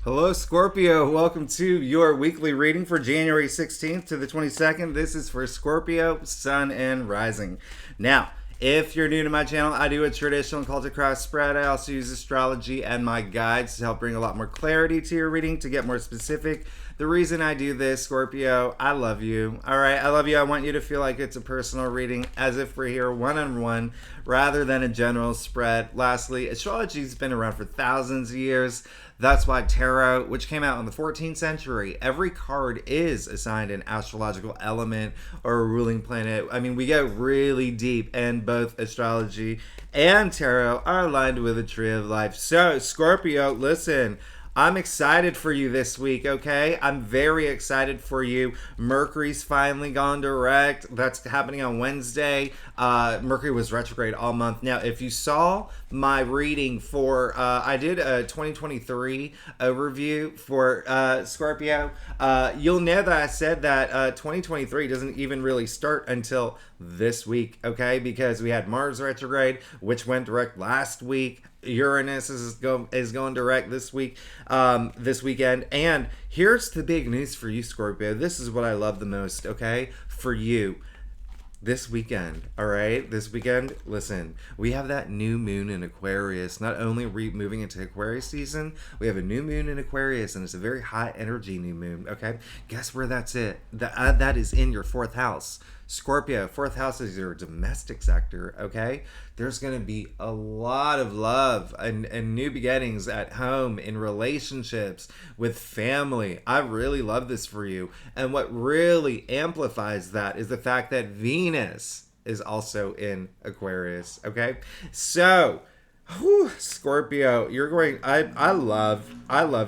Hello, Scorpio. Welcome to your weekly reading for January 16th to the 22nd. This is for Scorpio, Sun, and Rising. Now, if you're new to my channel, I do a traditional cultic cross spread. I also use astrology and my guides to help bring a lot more clarity to your reading, to get more specific. The reason I do this, Scorpio, I love you. All right, I love you. I want you to feel like it's a personal reading, as if we're here one-on-one, rather than a general spread. Lastly, astrology's been around for thousands of years. That's why tarot, which came out in the 14th century, every card is assigned an astrological element or a ruling planet. I mean, we go really deep, and both astrology and tarot are aligned with the tree of life. So, Scorpio, listen. I'm excited for you this week, okay? I'm very excited for you. Mercury's finally gone direct. That's happening on Wednesday. Mercury was retrograde all month. Now, if you saw my reading for, I did a 2023 overview for Scorpio. You'll know that I said that 2023 doesn't even really start until this week, okay? Because we had Mars retrograde, which went direct last week. Uranus is going direct this week, this weekend. And here's the big news for you, Scorpio. This is what I love the most, okay? For you. This weekend, all right? This weekend, listen, we have that new moon in Aquarius. Not only are we moving into Aquarius season, we have a new moon in Aquarius, and it's a very high energy new moon, okay? Guess where that's it? That is in your fourth house. Scorpio, fourth house is your domestic sector, okay? There's going to be a lot of love and new beginnings at home, in relationships, with family. I really love this for you. And what really amplifies that is the fact that Venus is also in Aquarius, okay? So, Scorpio, you're going. I love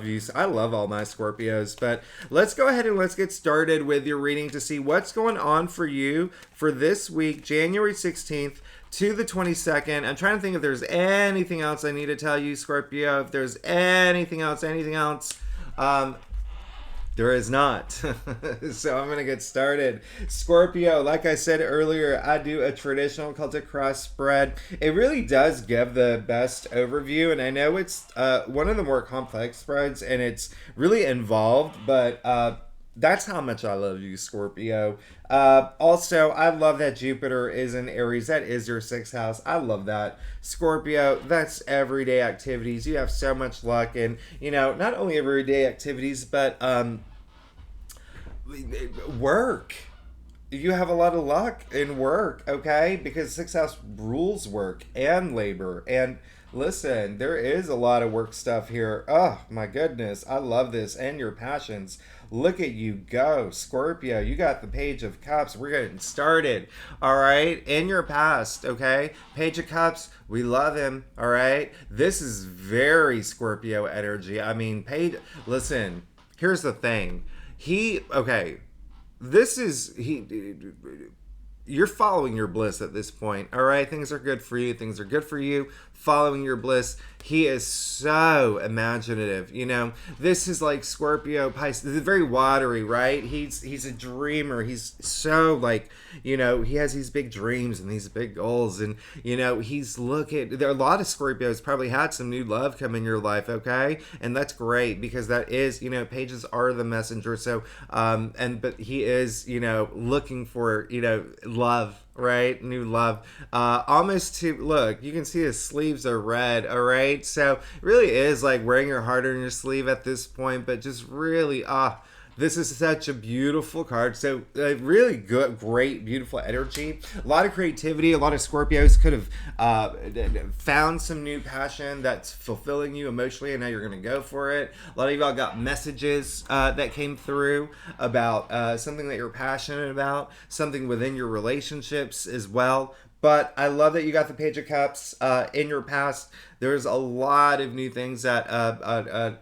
you. I love all my Scorpios. But let's go ahead and let's get started with your reading to see what's going on for you for this week, January 16th to the 22nd. I'm trying to think if there's anything else I need to tell you, Scorpio. If there's anything else. There is not. So I'm going to get started. Scorpio, like I said earlier, I do a traditional cultic cross spread. It really does give the best overview, and I know it's one of the more complex spreads, and it's really involved, but that's how much I love you, Scorpio. Also, I love that Jupiter is in Aries. That is your sixth house. I love that. Scorpio, that's everyday activities. You have so much luck in, not only everyday activities, but work. You have a lot of luck in work, okay? Because sixth house rules work and labor. And listen, there is a lot of work stuff here. Oh, my goodness. I love this. And your passions. Look at you go, Scorpio. You got the Page of Cups. We're getting started, all right? In your past, okay? Page of Cups, we love him, all right? This is very Scorpio energy. I mean, listen, here's the thing. You're following your bliss at this point, all right? Things are good for you. Things are good for you. Following your bliss. He is so imaginative, This is like Scorpio, Pisces. This is very watery, right? He's a dreamer. He's so he has these big dreams and these big goals, and he's there are a lot of Scorpios probably had some new love come in your life, okay? And that's great, because that is, pages are the messenger. So but he is, looking for, love, right? New love. Almost to look, you can see his sleeves are red, all right? So it really is like wearing your heart on your sleeve at this point, but just really, this is such a beautiful card. So really good, great, beautiful energy. A lot of creativity. A lot of Scorpios could have found some new passion that's fulfilling you emotionally, and now you're going to go for it. A lot of y'all got messages that came through about something that you're passionate about, something within your relationships as well. But I love that you got the Page of Cups in your past. There's a lot of new things that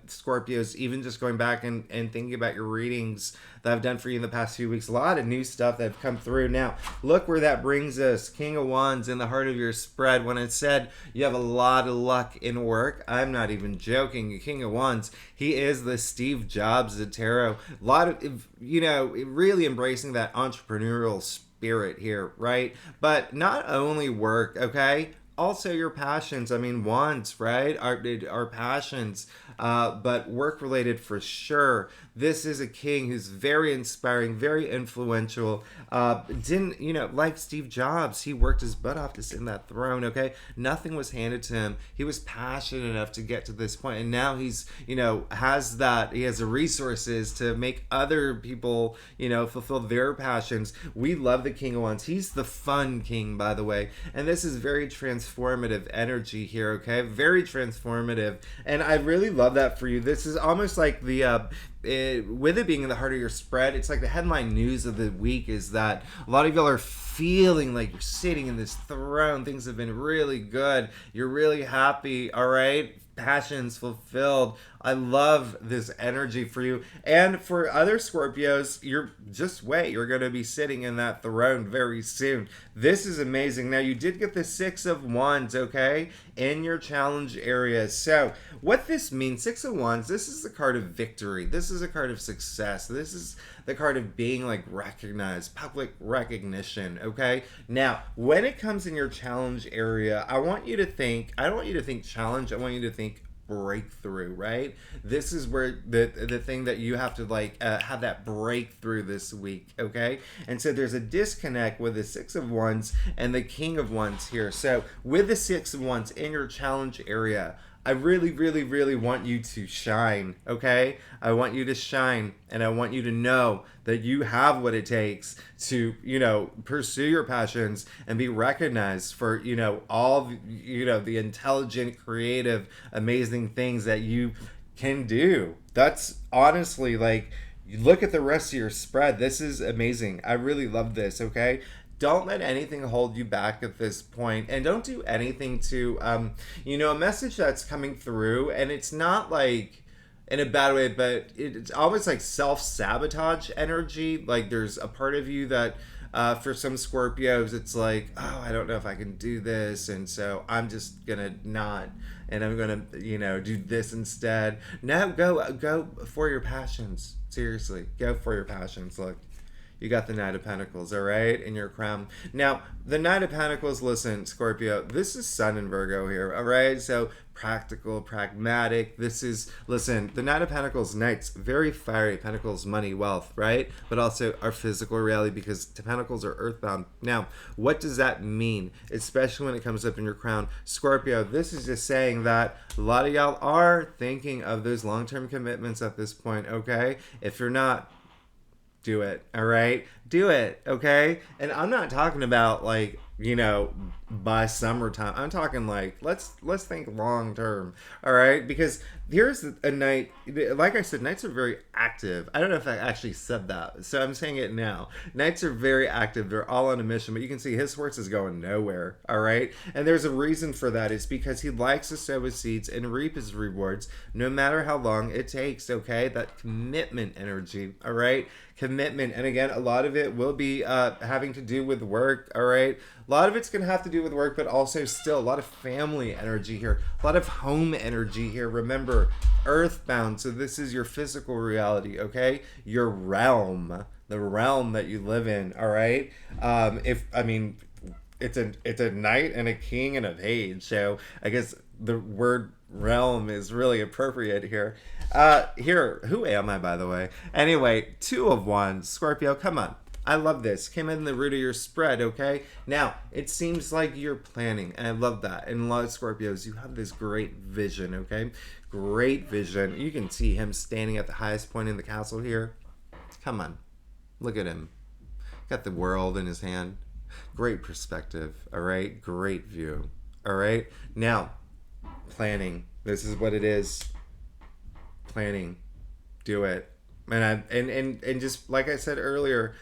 Scorpios, even just going back and thinking about your readings that I've done for you in the past few weeks, a lot of new stuff that have come through. Now, look where that brings us. King of Wands in the heart of your spread. When it said you have a lot of luck in work, I'm not even joking. King of Wands, he is the Steve Jobs of tarot. A lot of, really embracing that entrepreneurial spirit here, right? But not only work, okay? also your passions. I mean, wants, right? Our passions, but work related for sure. This is a king who's very inspiring, very influential. Didn't, like Steve Jobs, he worked his butt off to sit in that throne, okay? Nothing was handed to him. He was passionate enough to get to this point, and now he's, he has the resources to make other people, fulfill their passions. We love the King of Wands. He's the fun king, by the way, and this is very transformative energy here, okay? Very transformative, and I really love that for you. This is almost like with it being in the heart of your spread, it's like the headline news of the week is that a lot of y'all are feeling like you're sitting in this throne. Things have been really good. You're really happy, all right? Passions fulfilled. I love this energy for you. And for other Scorpios, you're going to be sitting in that throne very soon. This is amazing. Now, you did get the Six of Wands, okay, in your challenge area. So what this means, Six of Wands, this is the card of victory. This is a card of success. This is the card of being like recognized, public recognition, okay? Now, when it comes in your challenge area, I don't want you to think challenge, I want you to think breakthrough, right? This is where the thing that you have to have that breakthrough this week, okay? And so there's a disconnect with the Six of Wands and the King of Wands here. So with the Six of Wands in your challenge area, I really, really, really want you to shine, okay? I want you to shine, and I want you to know that you have what it takes to, pursue your passions and be recognized for, all, the intelligent, creative, amazing things that you can do. That's honestly, you look at the rest of your spread. This is amazing. I really love this, okay? Don't let anything hold you back at this point, and don't do anything to, a message that's coming through, and it's not like in a bad way, but it's almost like self-sabotage energy. Like there's a part of you that, for some Scorpios, it's like, oh, I don't know if I can do this, and so I'm just gonna not, and I'm gonna, do this instead. No, go for your passions. Seriously, go for your passions. Look. You got the Knight of Pentacles, all right, in your crown. Now, the Knight of Pentacles, listen, Scorpio, this is Sun in Virgo here, all right? So, practical, pragmatic. Listen, the Knight of Pentacles, Knights, very fiery. Pentacles, money, wealth, right? But also our physical reality, because the Pentacles are earthbound. Now, what does that mean? Especially when it comes up in your crown. Scorpio, this is just saying that a lot of y'all are thinking of those long-term commitments at this point, okay? If you're not, do it, all right? Do it, okay? And I'm not talking about by summertime. I'm talking let's think long term, all right? Because here's a night, like I said, nights are very active. I don't know if I actually said that, so I'm saying it now. Nights are very active. They're all on a mission, but you can see his horse is going nowhere, all right? And there's a reason for that. It's because he likes to sow his seeds and reap his rewards, no matter how long it takes, okay? That commitment energy, all right? Commitment. And again, a lot of it will be having to do with work, all right? A lot of it's going to have to do with work, but also still a lot of family energy here, a lot of home energy here. Remember, earthbound, so this is your physical reality, okay? Your realm, the realm that you live in, all right? It's a knight and a king and a page, so I guess the word realm is really appropriate here. Who am I, by the way? Anyway, Two of Wands, Scorpio, come on. I love this. Came in the root of your spread, okay? Now, it seems like you're planning, and I love that. And a lot of Scorpios, you have this great vision, okay? Great vision. You can see him standing at the highest point in the castle here. Come on. Look at him. Got the world in his hand. Great perspective, all right? Great view, all right? Now, planning. This is what it is. Planning. Do it. And just like I said earlier,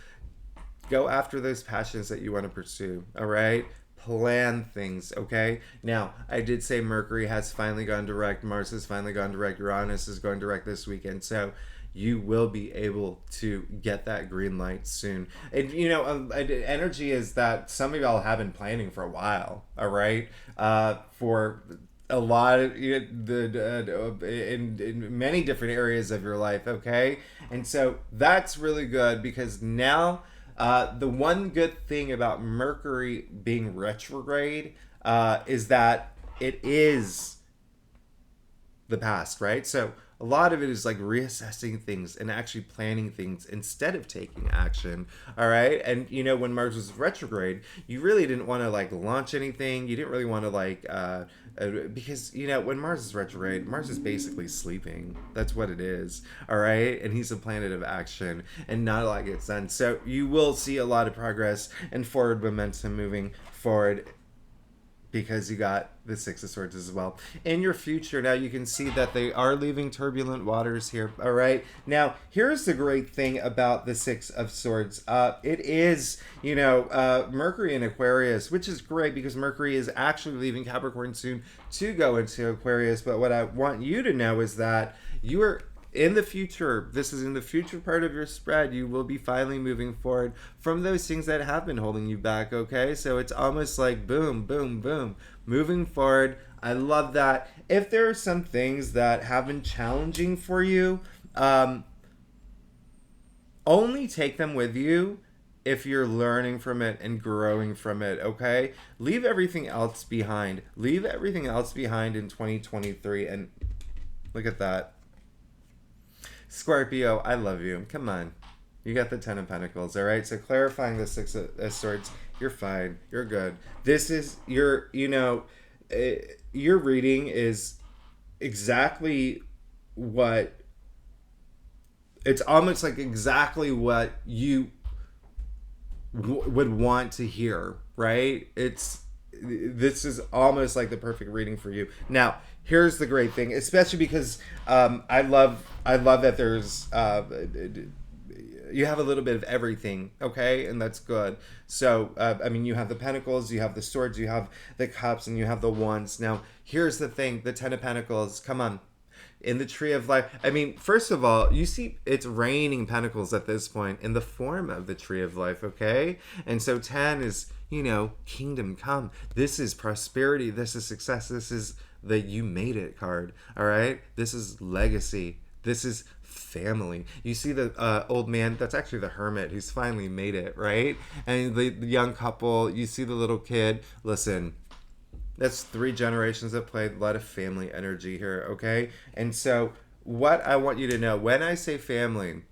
go after those passions that you want to pursue, all right? Plan things, okay? Now, I did say Mercury has finally gone direct. Mars has finally gone direct. Uranus is going direct this weekend. So you will be able to get that green light soon. And, energy is that some of y'all have been planning for a while, all right? For a lot of in many different areas of your life, okay? And so that's really good, because now the one good thing about Mercury being retrograde, is that it is the past, right? So a lot of it is like reassessing things and actually planning things instead of taking action. All right. And when Mars was retrograde, you really didn't want to like launch anything. You didn't really want to like, because, when Mars is retrograde, Mars is basically sleeping. That's what it is. All right. And he's a planet of action and not a lot gets done. So you will see a lot of progress and forward momentum moving forward, because you got the Six of Swords as well. In your future, now you can see that they are leaving turbulent waters here. All right. Now, here's the great thing about the Six of Swords. It is, Mercury in Aquarius, which is great because Mercury is actually leaving Capricorn soon to go into Aquarius. But what I want you to know is that you are in the future, this is in the future part of your spread, you will be finally moving forward from those things that have been holding you back, okay? So it's almost like boom, boom, boom, moving forward. I love that. If there are some things that have been challenging for you, only take them with you if you're learning from it and growing from it, okay? Leave everything else behind. Leave everything else behind in 2023, and look at that. Scorpio, I love you. Come on. You got the Ten of Pentacles, all right? So clarifying the Six of Swords, you're fine. You're good. This is your reading is exactly what, it's almost like exactly what you would want to hear, right? This is almost like the perfect reading for you. Now, here's the great thing, especially because I love that there's you have a little bit of everything, okay, and that's good. So you have the Pentacles, you have the Swords, you have the Cups, and you have the Wands. Now, here's the thing: the Ten of Pentacles. Come on. In the Tree of Life, first of all, you see it's raining pentacles at this point in the form of the Tree of Life, okay? And so 10 is, kingdom come. This is prosperity. This is success. This is the you made it card, all right? This is legacy. This is family. You see the old man, that's actually the hermit who's finally made it, right? And the young couple, you see the little kid. Listen, that's 3 generations of play, a lot of family energy here, okay? And so what I want you to know, when I say family,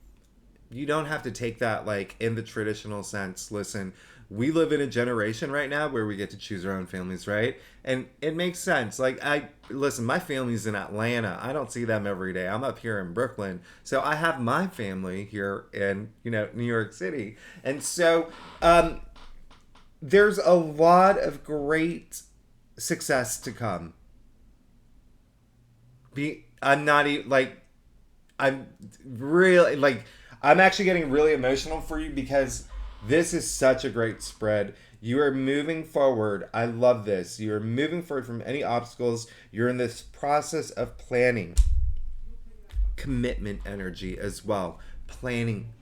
you don't have to take that like in the traditional sense. Listen, we live in a generation right now where we get to choose our own families, right? And it makes sense. Like, listen, my family's in Atlanta. I don't see them every day. I'm up here in Brooklyn. So I have my family here in, New York City. And so there's a lot of great success to come. I'm actually getting really emotional for you because this is such a great spread. You are moving forward. I love this. You are moving forward from any obstacles. You're in this process of planning. Commitment energy as well. Planning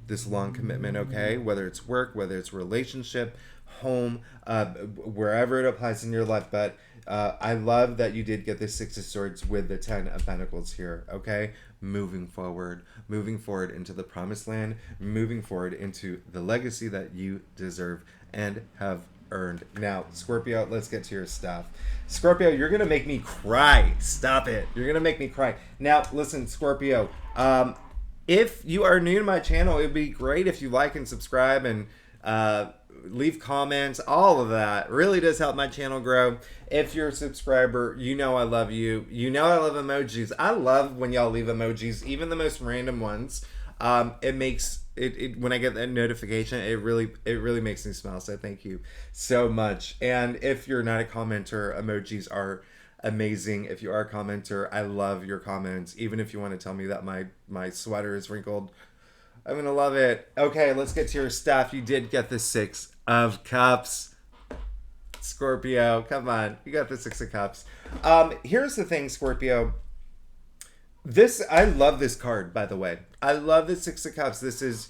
this long commitment, okay? Whether it's work, whether it's relationship, home, wherever it applies in your life. But I love that you did get the Six of Swords with the 10 of Pentacles here, okay? Moving forward into the promised land, moving forward into the legacy that you deserve and have earned. Now, Scorpio, let's get to your stuff. Scorpio, you're going to make me cry. Stop it. You're going to make me cry. Now, listen, Scorpio, if you are new to my channel, it would be great if you like and subscribe and leave comments. All of that really does help my channel grow. If you're a subscriber, I love you. I love emojis. I love when y'all leave emojis, even the most random ones. It makes it when I get that notification, it really makes me smile. So thank you so much. And if you're not a commenter, emojis are amazing. If you are a commenter, I love your comments. Even if you want to tell me that my sweater is wrinkled, I'm gonna love it. Okay, let's get to your stuff. You did get the 6 of Cups. Scorpio, come on. You got the 6 of Cups. Here's the thing, Scorpio. I love this card, by the way. I love the 6 of Cups. This is,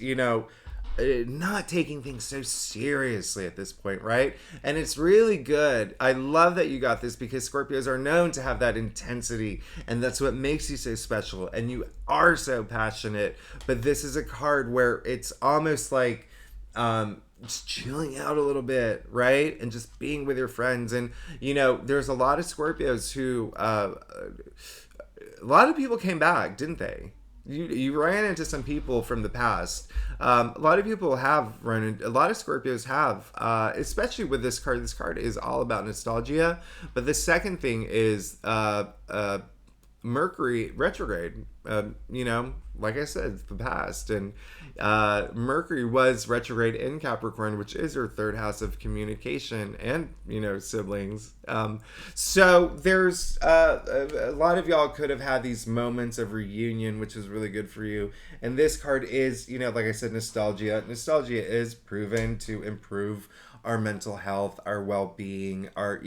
not taking things so seriously at this point, right? And it's really good. I love that you got this because Scorpios are known to have that intensity, and that's what makes you so special, and you are so passionate. But this is a card where it's almost like just chilling out a little bit, right? And just being with your friends. And, there's a lot of Scorpios who, a lot of people came back, didn't they? You ran into some people from the past. A lot of people have run into, a lot of Scorpios have, especially with this card. This card is all about nostalgia. But the second thing is Mercury retrograde. Like I said, it's the past. And Mercury was retrograde in Capricorn, which is your third house of communication and, siblings. So there's a lot of y'all could have had these moments of reunion, which is really good for you. And this card is, like I said, nostalgia. Nostalgia is proven to improve our mental health, our well-being, our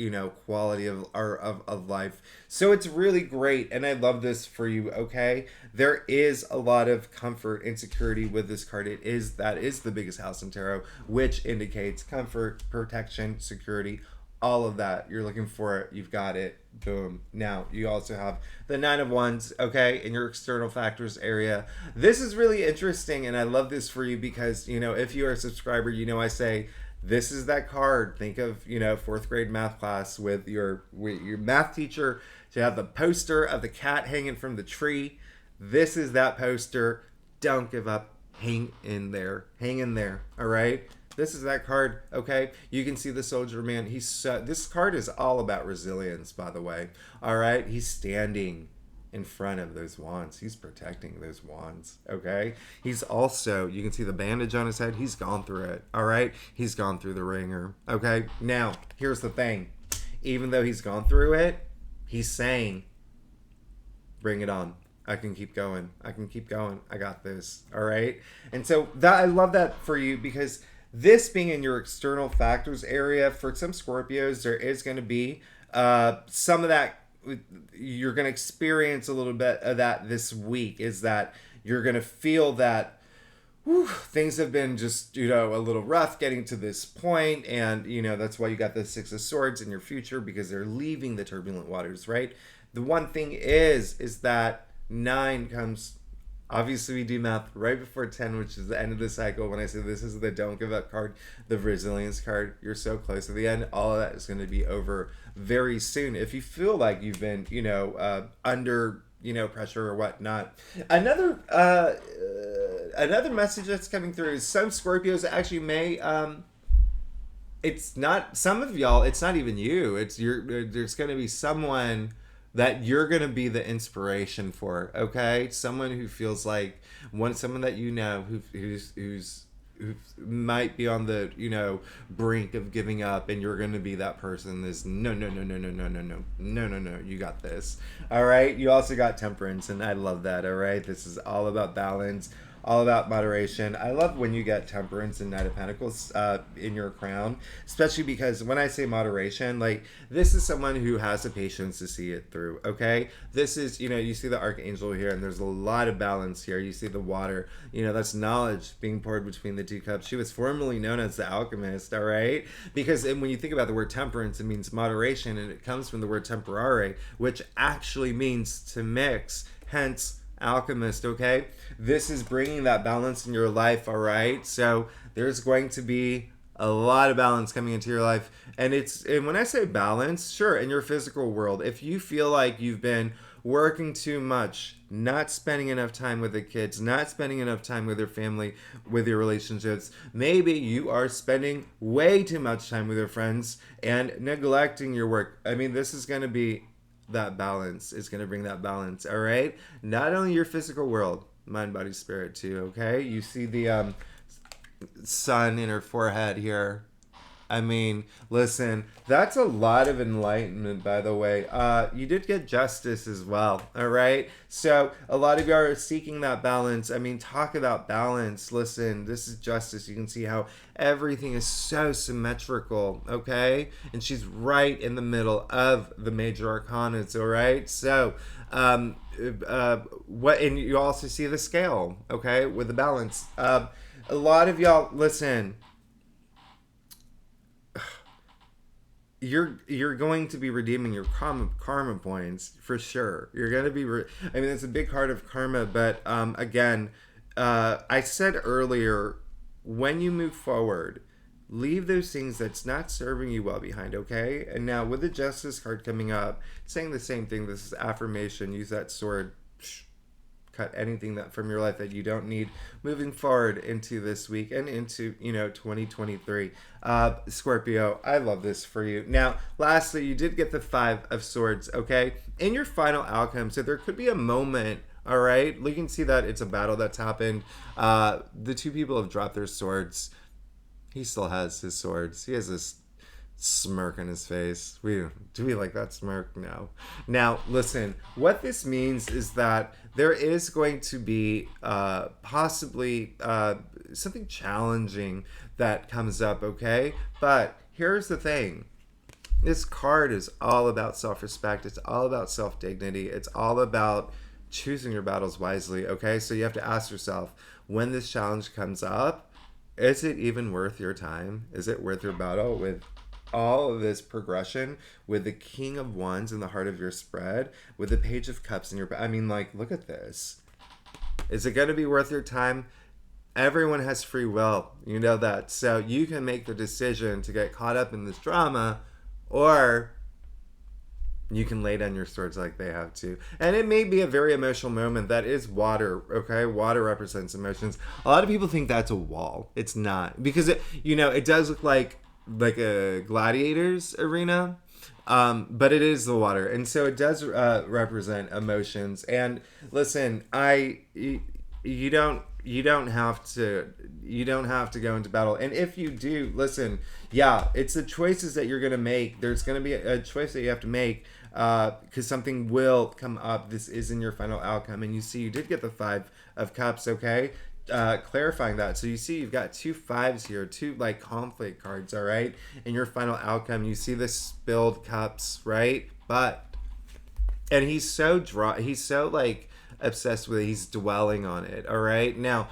quality of of life. So it's really great, and I love this for you. Okay, there is a lot of comfort and security with this card. That is the biggest house in tarot, which indicates comfort, protection, security. All of that you're looking for it, you've got it. Boom. Now you also have the Nine of Wands, okay, in your external factors area. This is really interesting, and I love this for you because if you are a subscriber, I say this is that card. Think of fourth grade math class with your math teacher to have the poster of the cat hanging from the tree. This is that poster. Don't give up. Hang in there. Hang in there. All right. This is that card. Okay. You can see the soldier man. This card is all about resilience, by the way. All right. He's standing in front of those wands. He's protecting those wands, okay? He's also, you can see the bandage on his head. He's gone through it, all right? He's gone through the ringer, okay? Now, here's the thing. Even though he's gone through it, he's saying, bring it on. I can keep going. I can keep going. I got this, all right? And so I love that for you because this being in your external factors area, for some Scorpios, there is going to be some of that. You're going to experience a little bit of that this week, is that you're going to feel that things have been just, a little rough getting to this point. And, that's why you got the Six of Swords in your future, because they're leaving the turbulent waters, right? The one thing is that 9 comes, obviously we do math right before 10, which is the end of the cycle. When I say this is the don't give up card, the resilience card, you're so close to the end. All of that is going to be over very soon. If you feel like you've been, under, pressure or whatnot. Another message that's coming through is some Scorpios actually may, it's not, some of y'all, it's not even you. There's going to be someone that you're going to be the inspiration for, okay? Someone who feels like someone that who's might be on the brink of giving up, and you're going to be that person. This no, you got this. All right. You also got Temperance, and I love that. All right. This is all about balance, all about moderation. I love when you get Temperance and Knight of Pentacles in your crown, especially because when I say moderation, like this is someone who has the patience to see it through, okay? This is, you see the Archangel here, and there's a lot of balance here. You see the water, that's knowledge being poured between the two cups. She was formerly known as the alchemist, all right? Because when you think about the word temperance, it means moderation, and it comes from the word temporare, which actually means to mix, hence alchemist, okay? This is bringing that balance in your life, all right? So there's going to be a lot of balance coming into your life. And when I say balance, sure, in your physical world, if you feel like you've been working too much, not spending enough time with the kids, not spending enough time with your family, with your relationships, maybe you are spending way too much time with your friends and neglecting your work. I mean, this is going to be that balance. Is going to bring that balance, all right? Not only your physical world, mind, body, spirit too, okay? You see the sun in her forehead here. I mean, listen, that's a lot of enlightenment, by the way. You did get justice as well, all right? So a lot of you are seeking that balance. I mean, talk about balance. Listen, this is justice. You can see how everything is so symmetrical, okay? And she's right in the middle of the major arcanas, all right? So, and you also see the scale, okay, with the balance. A lot of y'all, listen, you're going to be redeeming your karma points for sure. You're going to be I mean, it's a big part of karma, but again, I said earlier, when you move forward, leave those things that's not serving you well behind, okay? And now with the Justice card coming up, saying the same thing. This is affirmation. Use that sword. Cut anything that from your life that you don't need moving forward into this week and into 2023. Scorpio, I love this for you. Now lastly, you did get the 5 of Swords, okay, in your final outcome. So there could be a moment, all right, you can see that it's a battle that's happened. The 2 people have dropped their swords. He still has his swords. He has this smirk on his face. Do we like that smirk? No. Now listen, what this means is that there is going to be possibly something challenging that comes up, okay? But here's the thing. This card is all about self-respect. It's all about self-dignity. It's all about choosing your battles wisely, okay? So you have to ask yourself, when this challenge comes up, is it even worth your time? Is it worth your battle with all of this progression, with the King of Wands in the heart of your spread, with the Page of Cups in your... I mean, like, look at this. Is it going to be worth your time? Everyone has free will. You know that. So you can make the decision to get caught up in this drama, or you can lay down your swords like they have to. And it may be a very emotional moment. That is water, okay? Water represents emotions. A lot of people think that's a wall. It's not. Because, it does look like a gladiator's arena, but it is the water, and so it does represent emotions. And listen, you don't have to go into battle, and if you do, listen, yeah, it's the choices that you're gonna make. There's gonna be a choice that you have to make, because something will come up. This is in your final outcome, and you see you did get the 5 of Cups, okay? Clarifying that. So you see you've got 2 5s here, 2 like conflict cards, all right? In your final outcome, you see the spilled cups, right? And he's so like obsessed with it. He's dwelling on it, all right? Now,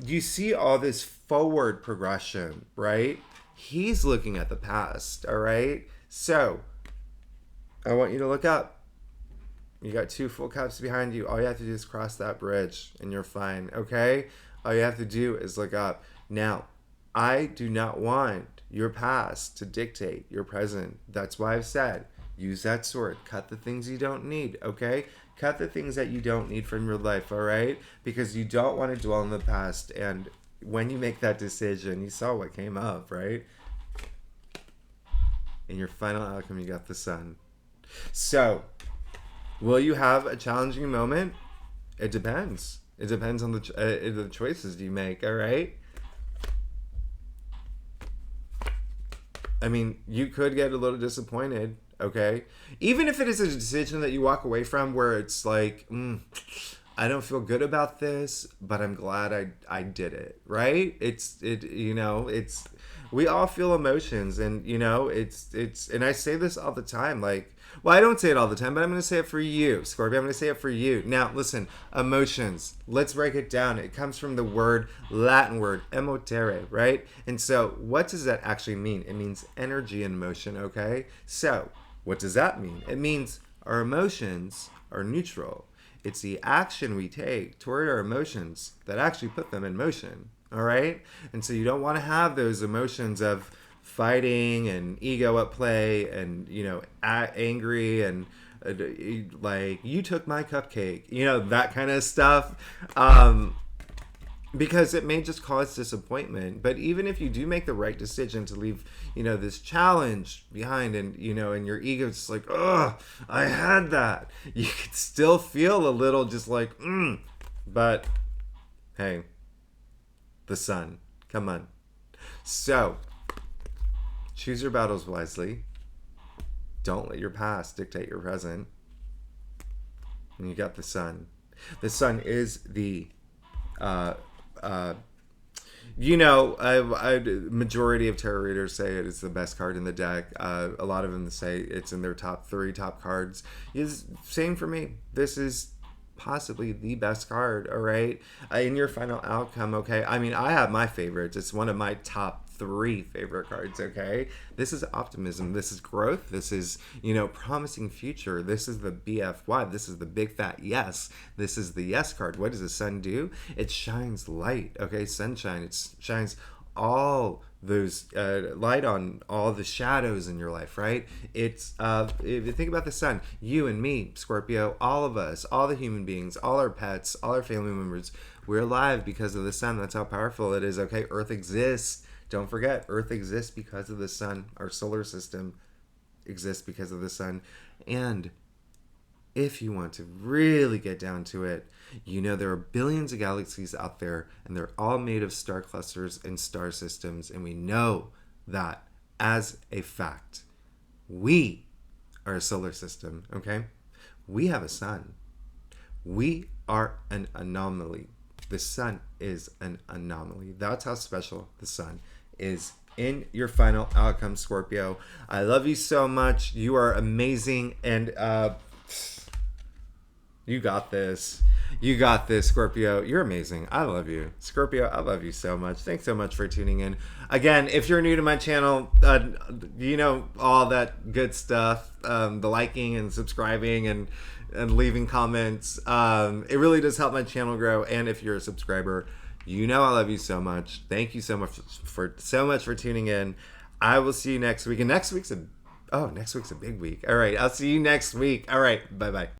you see all this forward progression, right? He's looking at the past, all right? So I want you to look up. You got 2 full cups behind you. All you have to do is cross that bridge and you're fine, okay? All you have to do is look up. Now, I do not want your past to dictate your present. That's why I've said, use that sword. Cut the things you don't need, okay? Cut the things that you don't need from your life, all right? Because you don't want to dwell in the past. And when you make that decision, you saw what came up, right? In your final outcome, you got the Sun. So, will you have a challenging moment? It depends. It depends on the choices you make, all right? I mean, you could get a little disappointed, okay? Even if it is a decision that you walk away from where it's like, I don't feel good about this, but I'm glad I did it, right? We all feel emotions, and and I say this all the time, like, well, I don't say it all the time, but I'm going to say it for you, Scorpio. I'm going to say it for you. Now, listen, emotions. Let's break it down. It comes from the Latin word, emotere, right? And so what does that actually mean? It means energy in motion, okay? So what does that mean? It means our emotions are neutral. It's the action we take toward our emotions that actually put them in motion, all right? And so you don't want to have those emotions of fighting and ego at play and angry and like, you took my cupcake, that kind of stuff, because it may just cause disappointment. But even if you do make the right decision to leave this challenge behind, and and your ego is like, oh, I had that, you could still feel a little just like but hey, the Sun, come on. So choose your battles wisely. Don't let your past dictate your present. And you got the Sun. The Sun is the, majority of tarot readers say it is the best card in the deck. A lot of them say it's in their top 3 top cards. Same for me. This is possibly the best card, all right? In your final outcome, okay? I mean, I have my favorites. It's one of my top 3 favorite cards, okay? This is optimism. This is growth. This is, promising future. This is the BFY. This is the big fat yes. This is the yes card. What does the sun do? It shines light, okay? Sunshine. It shines all those light on all the shadows in your life, right? It's if you think about the sun, you and me, Scorpio, all of us, all the human beings, all our pets, all our family members, we're alive because of the sun. That's how powerful it is, okay? Earth exists. Don't forget, Earth exists because of the sun. Our solar system exists because of the sun. And if you want to really get down to it, there are billions of galaxies out there, and they're all made of star clusters and star systems, and we know that as a fact. We are a solar system, okay? We have a sun. We are an anomaly. The sun is an anomaly. That's how special the sun is in your final outcome, Scorpio. I love you so much. You are amazing, and you got this. You got this, Scorpio. You're amazing. I love you. Scorpio, I love you so much. Thanks so much for tuning in. Again, if you're new to my channel, all that good stuff, the liking and subscribing and leaving comments. It really does help my channel grow. And if you're a subscriber, I love you so much. Thank you so much for tuning in. I will see you next week. And next week's a big week. All right. I'll see you next week. All right. Bye-bye.